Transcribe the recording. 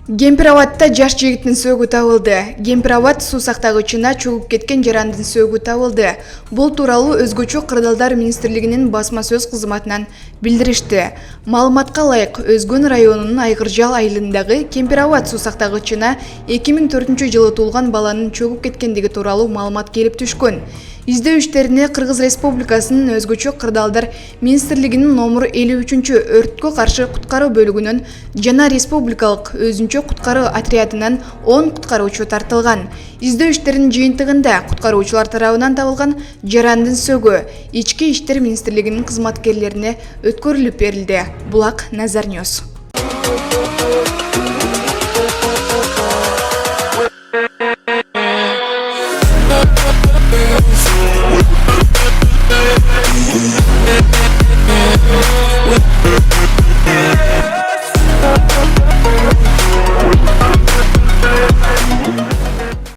Кемпир-Абадта жаш жигиттин сөөгү табылды. Кемпир-Абад суу сактагычына чөгүп кеткен жарандын сөөгү табылды. Бул тууралуу Өзгөчө кырдаалдар министрлигинин басма сөз кызматынан билдиришти. Маалыматка ылайык, Өзгөн районунун Айгыржал айылындагы Кемпир-Абад суу сактагычына 2004-жылы туулган баланын чөгүп кеткендиги тууралуу маалымат келип түшкөн. Издөө иштерине Кыргыз Республикасынын Өзгөчө кырдаалдар министрлигинин номер 53 өрткө каршы куткаруу бөлүгүнөн жана республикалык өзүнчө куткаруу отрядынан 10 куткаруучу тартылган. Издөө иштеринин жыйынтыгында куткаруучулар тарабынан табылган жарандын сөөгү Ички иштер министрлигинин кызматкерлерине өткөрүлүп берилди. Булак Назар Ньюс.